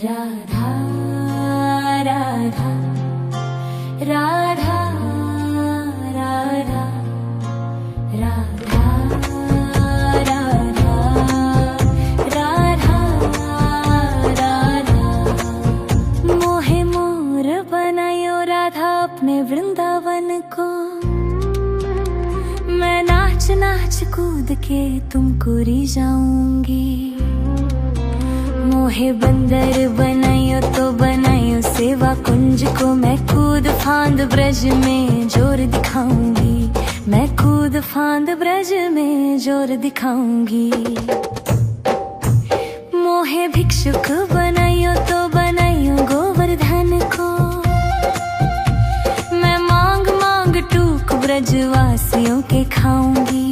राधा राधा राधा राधा राधा राधा राधा राधा मोहे मोर बनायो राधा अपने वृंदावन को। मैं नाच नाच कूद के तुमको रिझाऊंगी। मोहे बंदर बनायो तो बनायो सेवा कुंज को। मैं कूद फांद ब्रज में जोर दिखाऊंगी। मैं कूद फांद ब्रज में जोर दिखाऊंगी। मोहे भिक्षुक बनायो तो बनायो गोवर्धन को। मैं मांग मांग टूक ब्रजवासियों के खाऊंगी।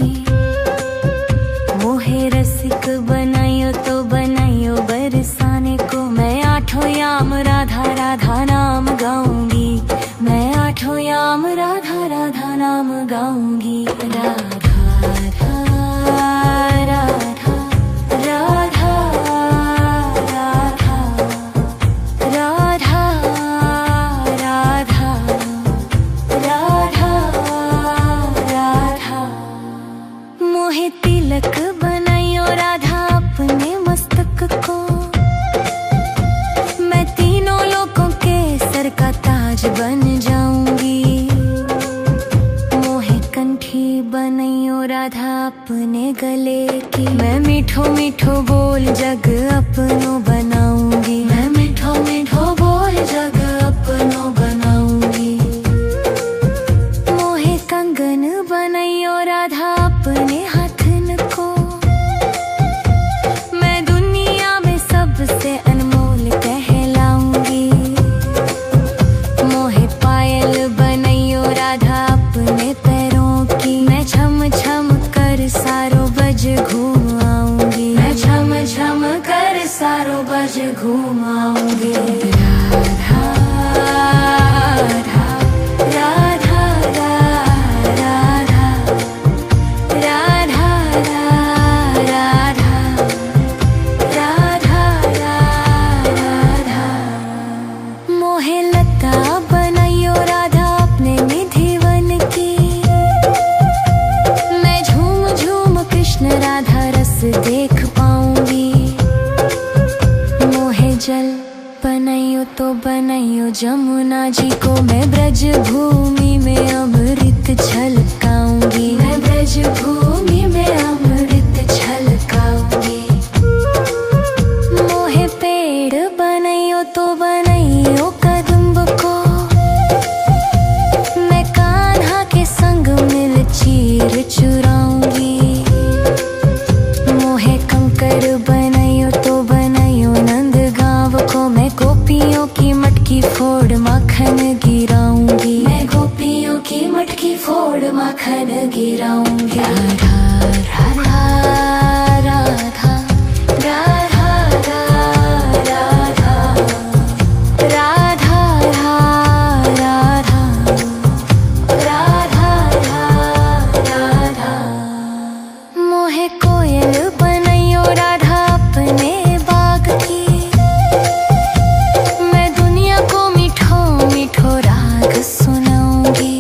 मोहे रसिक बनायो तो बनायो बरसाने को। मैं आठों याम राधा राधा नाम गाऊंगी। मैं आठों याम राधा राधा नाम गाऊंगी। राधा राधा राधा राधा राधा राधा राधा राधा। मोहे तिलक बनायो राधा अपने मस्तक को। मैं तीनों लोगों के सर का ताज बन जाऊंगी। मोहे कंठी बनायो राधा अपने गले की। मैं मीठो मीठो बोल जग अपनो बनाऊंगी। मैं मीठो मीठो बोल जग अपनो बनाऊंगी। मोहे कंगन बनायो राधा अपने हाथन को। मैं दुनिया में सबसे अनमोल कहलाऊंगी। मोहे पायल बनायो राधा अपने पैरों की। मैं छम छम कर सारो बज घूम आऊंगी। मैं छम छम कर सारो बज घूम आऊंगी। राधा राधा राधा राधा राधा राधा राधा राधा। मोहे लता बनायो राधा अपने निधिवन की। मैं झूम झूम कृष्ण राधा रस देख पाऊंगी। मोहे जल बनायो तो बनायो जमुना जी को। मैं ब्रज भूमि में अमृत छलकाऊंगी। मैं ब्रज भूमि में अमृत छलकाऊंगी। मोहे पेड़ बनायो तो बनायो कदम्ब को। मैं कान्हा के संग मिल चीर चुराऊंगी। मोहे कंकर बनायो तो बनायो नंद गांव को। मैं गोपियों की मटकी फोड़ माखन गिराऊंगी। मैं गोपियों की मटकी फोड़ माखन गिराऊंगी। राधा राधा राधा राधा राधा राधा राधा राधा राधा। मोहे कोयल बनायो राधा अपने बाग की। मैं दुनिया को मीठो मीठो राग सुनाऊंगी।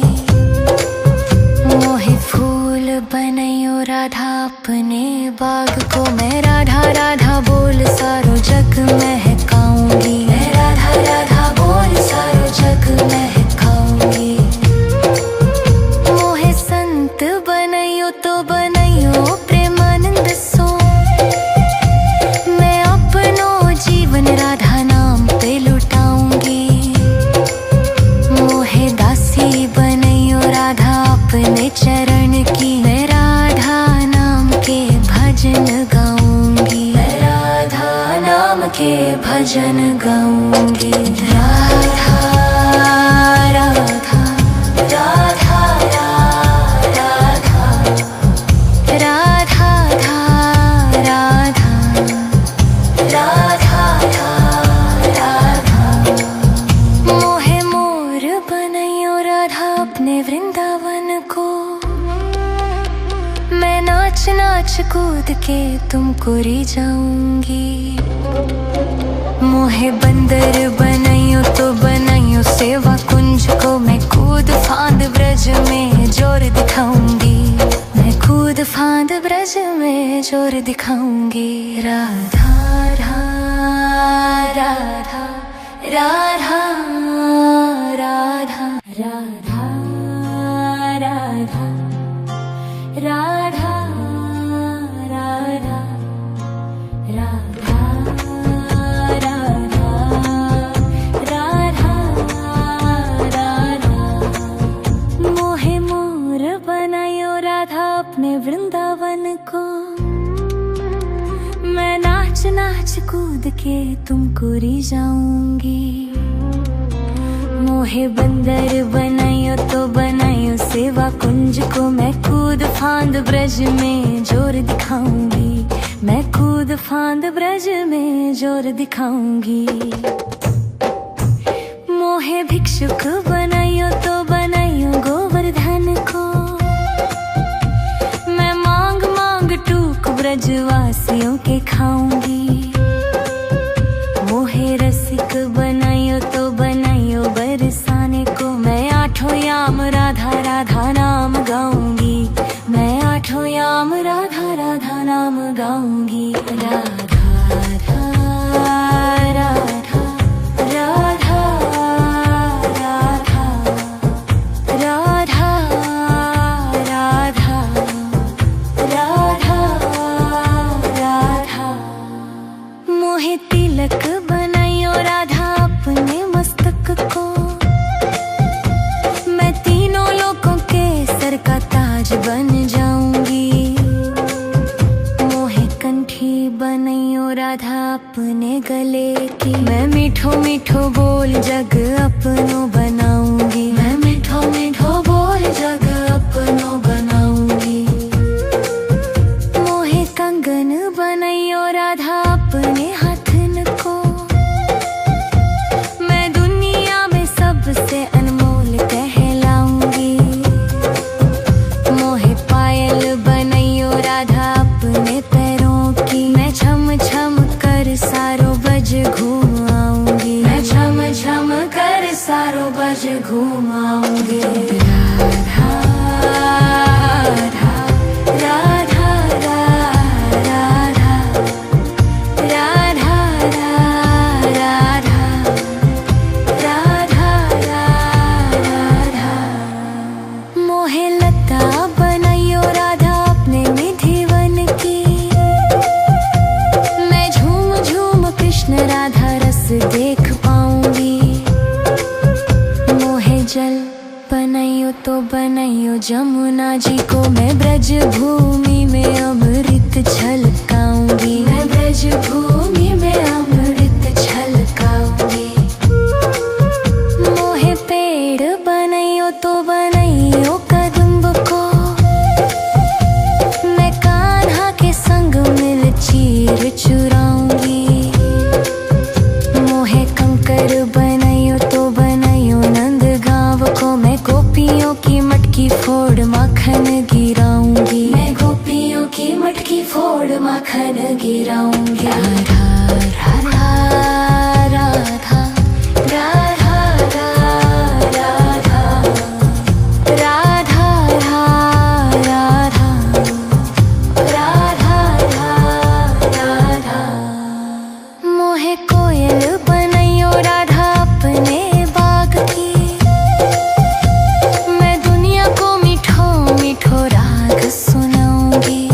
मोहे फूल बनायो राधा अपने बाग को। मैं राधा राधा बोल सारो जग महकाऊंगी। मैं राधा राधा बोल सारो जग महकाऊंगी। मोहे संत बनायो तो बनायो प्रेमानंद सो। मैं अपनो जीवन राधा नाम पे लुटाऊंगी। मोहे दासी बनायो राधा अपने चरण की। मैं राधा नाम के भजन गाऊंगी। मैं राधा नाम के भजन गाऊंगी। राधा राधा राधा राधा राधा राधा राधा राधा। मोहे मोर बनायो राधा अपने वृंदावन को। मैं नाच नाच कूद के तुमको रिझाऊंगी। मोहे बंदर बनाइयो तो बनाइयो सेवा कुंज को, मैं कूद फांद ब्रज में जोर दिखाऊंगी, मैं कूद फांद ब्रज में जोर दिखाऊंगी। राधा राधा राधा राधा राधा राधा राधा राधा राधा राधा राधा। मोहे मोर बनायो राधा अपने वृंदावन को, मैं नाच नाच कूद के तुमको रिझाऊंगी। मोहे बंदर बनायो तो बनायो सेवा कुंज को, मैं कूद फांद ब्रज में जोर दिखाऊंगी, मैं कूद फांद ब्रज में जोर दिखाऊंगी। मोहे भिक्षुक बनाइयो तो बनाइयो गोवर्धन को, मैं मांग मांग टूक ब्रजवासियों के खाऊंगी। मोहे रसिक बनाइयो तो बनाइयो बरसाने को, मैं आठों याम राधा राधा नाम गाऊंगी, मैं आठों याम राधा राधा नाम गाऊंगी। राधा राधा राधा राधा राधा राधा राधा राधा। मोहे तिलक बनाइयो राधा अपने मस्तक को, मैं तीनों लोगों के सर का ताज बन जाऊंगी। मोहे कंठी बनाइयो राधा अपने गले की, मैं मीठो मीठो बोल जग अपनो बनाऊंगी, मैं मीठो मीठो बोल जग अपनो बनाऊंगी। मोहे कंगन बनाइयो राधा अपने हाथन को, मैं दुनिया में सबसे अनमोल कहलाऊंगी। मोहे पायल बनाइयो राधा अपने पैरों की, मैं छम छम कर सारो बज घूम आऊंगी, मैं छम छम कर सारो बज घूम आऊंगी। राधा राधा राधा राधा राधा राधा राधा राधा। मोहे लता बनाइयो राधा अपने निधिवन की, मैं झूम झूम कृष्ण राधा रस देख पाऊंगी। मोहे जल बनाइयो तो बनाइयो जमुना जी को, मैं ब्रज भूमि में अमृत छलकाऊंगी, मैं ब्रज भूमि में अमृत छलकाऊंगी। मोहे पेड़ बनाइयो तो बनाइयो कदम्ब को, मैं कान्हा के संग मिल चीर चुराऊंगी। मोहे कंकर बनाइयो तो बनाइयो नंद गांव को, मैं गोपियों की मटकी फोड़ माखन गिराऊंगी, मैं गोपियों की मटकी फोड़ माखन गिराऊंगी। राधा राधा राधा राधा राधा राधा राधा राधा राधा। मोहे कोयल बनाइयो राधा अपने बाग की, मैं दुनिया को मीठो मीठो राग सुनाऊंगी।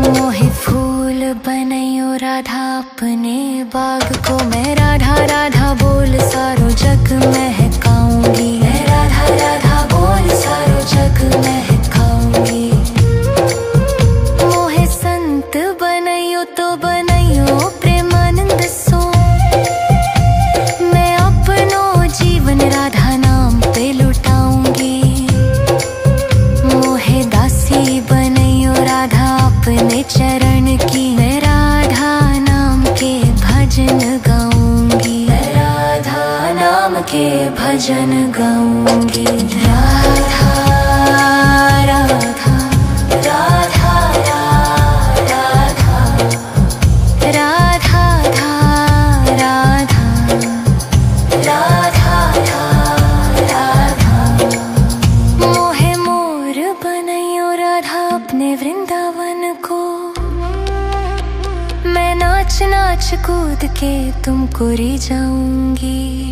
मोहे फूल बनाइयो राधा अपने बाग को, मैं राधा राधा बोल सारो जग महकाऊंगी, मैं राधा राधा बोल सारो जग महकाऊंगी। मोहे संत बनाइयो तो बनाइयो प्रेमानंद सो, मैं अपनो जीवन राधा नाम पे लुटाऊंगी। मोहे दासी बनाइयो राधा अपने चरण की, मैं राधा नाम के भजन गाऊंगी, मैं राधा नाम के भजन गाऊंगी। राधा राधा राधा राधा राधा राधा कूद के तुमको री जाऊंगी।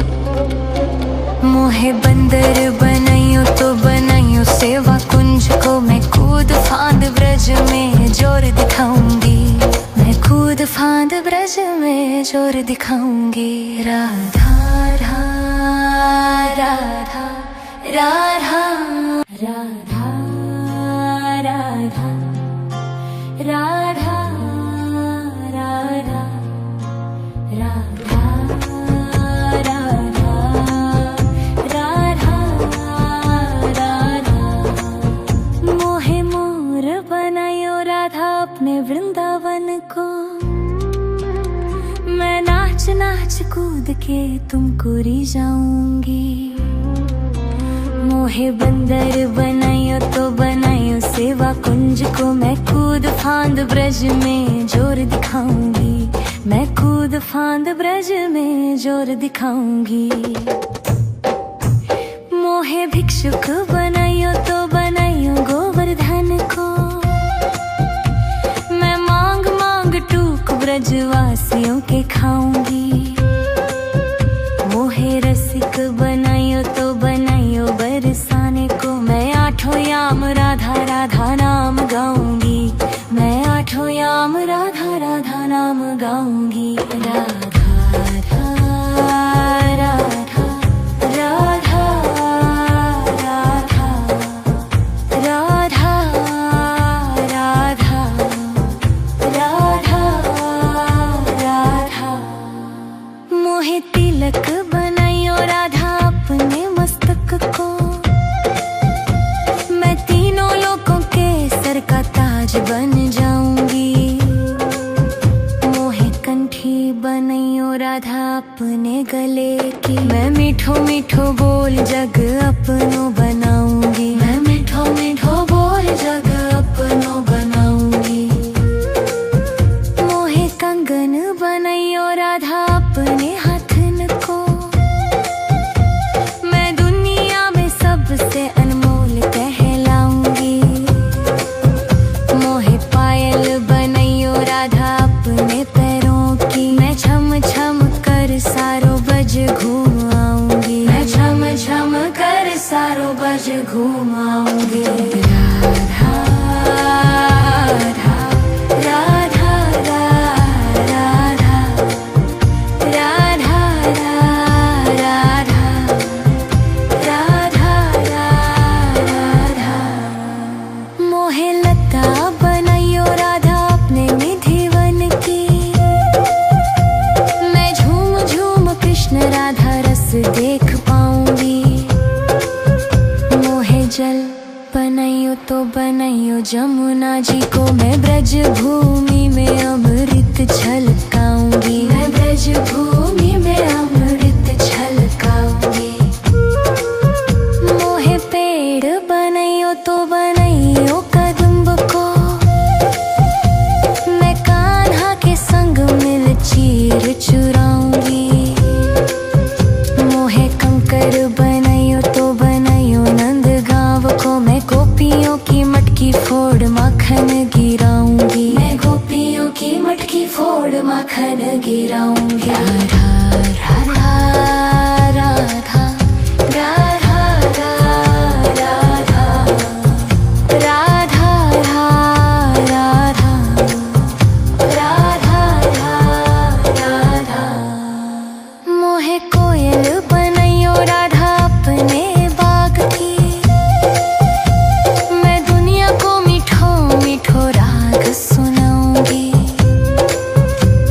मोहे बंदर बनाइयो तो बनाइयो सेवा कुंज को, मैं कूद फांद ब्रज में जोर दिखाऊंगी। मैं कूद फांद ब्रज में जोर दिखाऊंगी। राधा राधा राधा राधा राधा राधा राधा राधा राधा। मोहे मोर बनायो राधा अपने वृंदावन को, मैं नाच नाच कूद के तुमको री जाऊंगी। मोहे बंदर बनायो तो बनायो सेवा कुंज को, मैं कूद फांद ब्रज में जोर दिखाऊंगी। मैं कूद फांद ब्रज में जोर दिखाऊंगी। मोहे भिक्षुक बनायो तो बनायो गोवर्धन को, मैं मांग मांग टूक ब्रजवासियों के खाऊंगी। मोहे रसिक बनायो तो बनायो बरसाने को, मैं आठों याम राधा राधा नाम गाऊंगी। मैं आठों याम राधा राधा नाम गाऊंगी। राधा राधा राधा राधा राधा राधा राधा राधा। मोहे तिलक बनाइयो राधा अपने मस्तक को, मैं तीनों लोगों के सर का ताज बन जाऊंगी। मोहे कंठी बनाइयो राधा अपने गले की, मैं मीठो मीठो बोल जग अपनो बनाऊंगी। मैं मीठो मीठो बोल जग अपनो बनाऊंगी। मोहे कंगन बनाइयो राधा अपने हाथन को, मैं दुनिया में सबसे अनमोल कहलाऊंगी। मोहे पायल बनाइयो राधा अपने पैरों की, मैं छम छम कर सारो बज घूम आऊंगी। मैं छम छम कर सारो बज घूम आऊंगी। राधा राधा राधा राधा राधा राधा राधा राधा। मोहे लता बनाइयो राधा अपने निधिवन की, मैं झूम झूम कृष्ण राधा रस देख पाऊंगी। मोहे जल बनाइयो तो बनाइयो जमुना जी को, मैं ब्रज भूमि में अमृत छलकाऊंगी। मैं ब्रज भूमि में अमृत छलकाऊंगी। मोहे पेड़ बनाइयो तो बनाइयो कदम्ब को, मैं कान्हा के संग मिल चीर चुराऊंगी। मोहे कंकर बनाइयो तो बनाइयो नंद गांव को, मैं गोपियों की मटकी फोड़ माखन गिराऊंगी। मैं गोपियों की मटकी फोड़ माखन गिराऊंगी। राधा राधा राधा राधा राधा राधा राधा राधा राधा। मोहे कोयल बनाइयो राधा अपने बाग की, मैं दुनिया को मीठो मीठो राग सुनाऊंगी।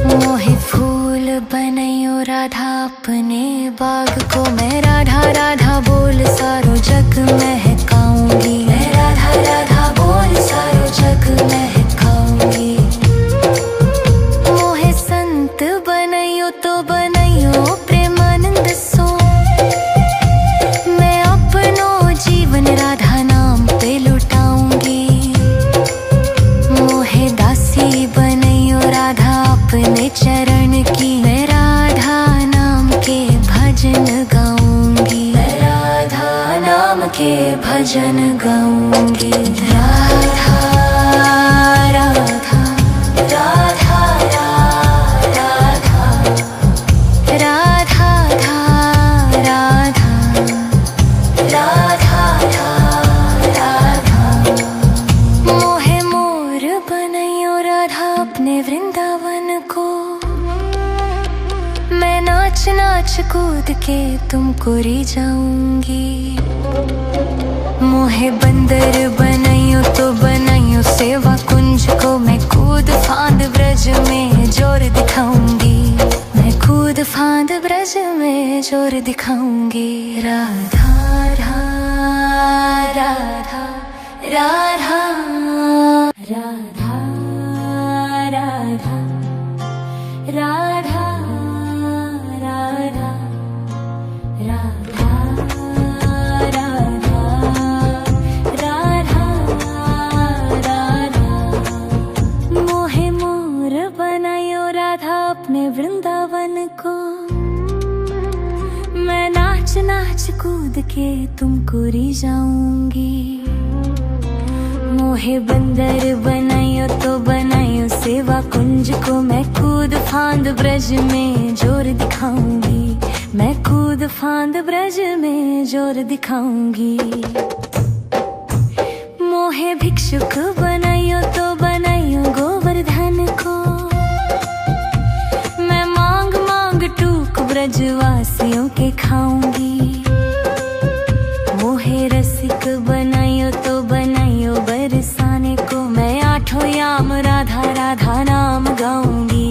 मोहे फूल बनाइयो राधा अपने बाग को, मैं राधा राधा बोल सारो जग महकाऊंगी। मैं राधा राधा बोल सारो जग महकाऊंगी। मोहे संत बनाइयो तो बनाइयो प्रेमानंद सो, मैं अपनो जीवन राधा नाम पे लुटाऊंगी। मोहे दासी बनाइयो राधा अपने चरण की, मैं राधा नाम के भजन गाऊंगी। मैं राधा नाम के भजन गाऊंगी। राधा राधा राधा राधा नाच नाच कूद के तुमको रिझाऊंगी। मोहे बंदर बनाइयो तो बनाइयो सेवा कुंज को, मैं कूद फांद ब्रज में जोर दिखाऊंगी। मैं कूद फांद ब्रज में जोर दिखाऊंगी। राधा राधा राधा राधा राधा राधा राधा राधा राधा राधा राधा। मोहे मोर बनायो राधा अपने वृंदावन को, मैं नाच नाच कूद के तुमको रिझाऊंगी। मोहे बंदर बनाइयो तो बनाइयो सेवा कुंज को, मैं कूद फांद ब्रज में जोर दिखाऊंगी। मैं कूद फांद ब्रज में जोर दिखाऊंगी। मोहे भिक्षुक बनाइयो तो बनाइयो गोवर्धन को, मैं मांग मांग टूक ब्रजवासियों के खाऊंगी। मोहे रसिक बनाइयो तो बनाइयो बरसाने को, मैं आठों याम राधा राधा नाम गाऊंगी।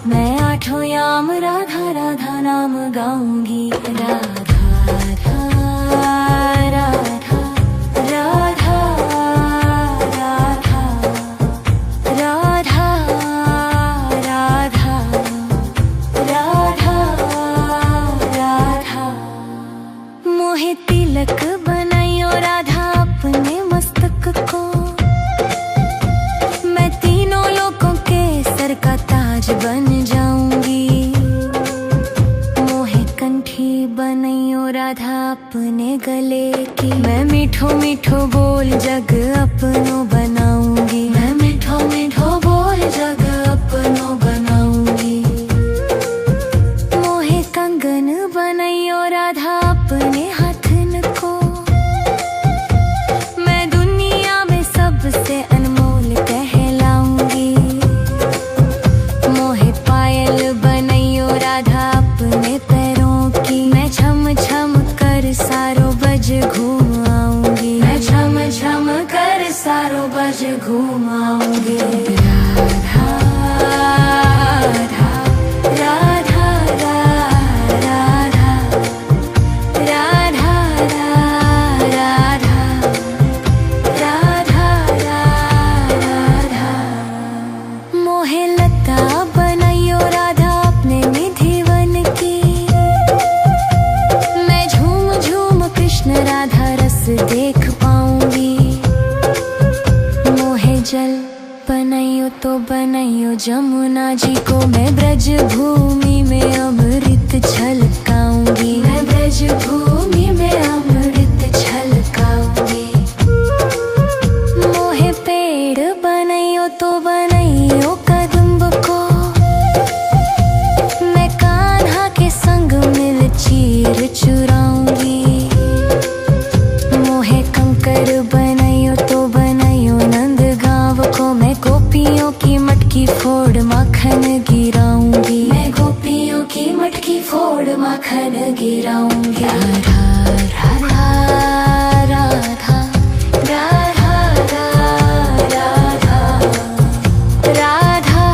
मैं आठों याम राधा राधा नाम गाऊंगी। राधा राधा राधा राधा राधा राधा राधा राधा। मोहे तिलक बनाइयो राधा अपने मस्तक को, मैं तीनों लोगों के सर का ताज बन जाऊंगी। मोहे कंठी बनाइयो राधा अपने गले की, मैं मीठो मीठो बोल जग अपनो बनाऊंगी। मैं मीठो मीठो बोल जग अपनो बनाऊंगी। मोहे कंगन बनाइयो राधा अपने हाथन को, मैं दुनिया में सबसे अनमोल कहलाऊंगी। मोहे पायल बनाइयो राधा अपने पैरों की, मैं छम छम कर सारो बज घूम आऊंगी। मैं छम छम कर सारो बज घूम आऊंगी। राधा राधा राधा राधा राधा राधा राधा राधा। मोहे लता बनाइयो राधा अपने निधिवन की, मैं झूम झूम कृष्ण राधा रस देख पाऊंगी। मोहे जल बनाइयो तो बनाइयो जमुना जी को, मैं ब्रज भूमि में अमृत छलकाऊंगी। मैं ब्रज भूमि में अमृत छलकाऊंगी। मोहे पेड़ बनाइयो तो बनाइयो कदम्ब को, मैं कान्हा के संग मिल चीर चुराऊंगी। मोहे कंकर बनाइयो तो बनाइयो नंद गांव को, मैं गोपियों की मटकी फोड़ माखन गिराऊंगी। मैं गोपियों की मटकी फोड़ माखन गिराऊंगी। राधा राधा राधा राधा राधा राधा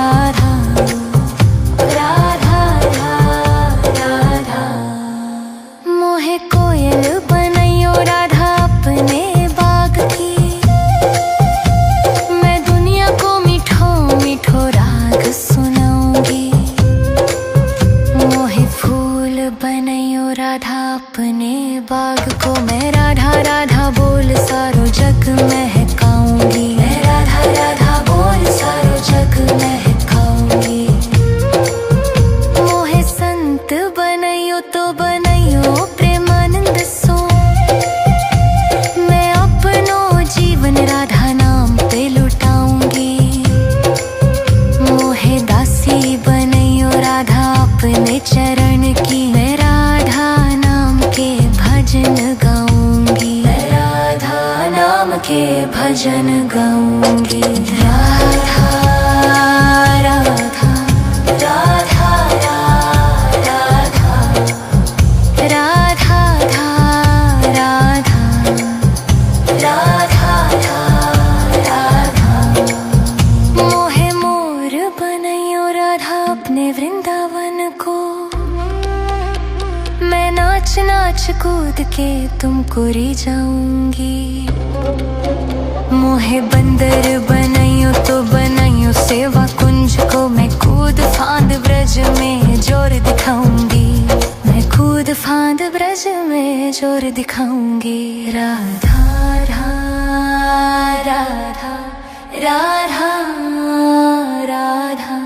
राधा राधा राधा। मोहे कोयल बनाइयो राधा अपने बाग की, मैं दुनिया को मीठो मीठो राग सुनाऊंगी। मोहे फूल बनाइयो राधा अपने बाग को, मैं राधा राधा बोल सारो जग महकाऊंगी। मैं राधा राधा बोल सारो जग महकाऊंगी। मोहे संत बनाइयो तो बनाइयो प्रेमानंद सो, मैं अपनो जीवन राधा नाम पे लुटाऊंगी। मोहे दासी बनाइयो राधा अपने चरण की, मैं राधा नाम के भजन गाऊंगी। मैं राधा नाम के भजन गाऊंगी। राधा राधा राधा राधा मन को मैं नाच नाच कूद के तुमको री जाऊंगी। मोहे बंदर बनाइयो तो बनाइयो सेवा कुंज को मैं कूद फांद ब्रज में जोर दिखाऊंगी। मैं कूद फांद ब्रज में जोर दिखाऊंगी। राधा राधा राधा राधा राधा।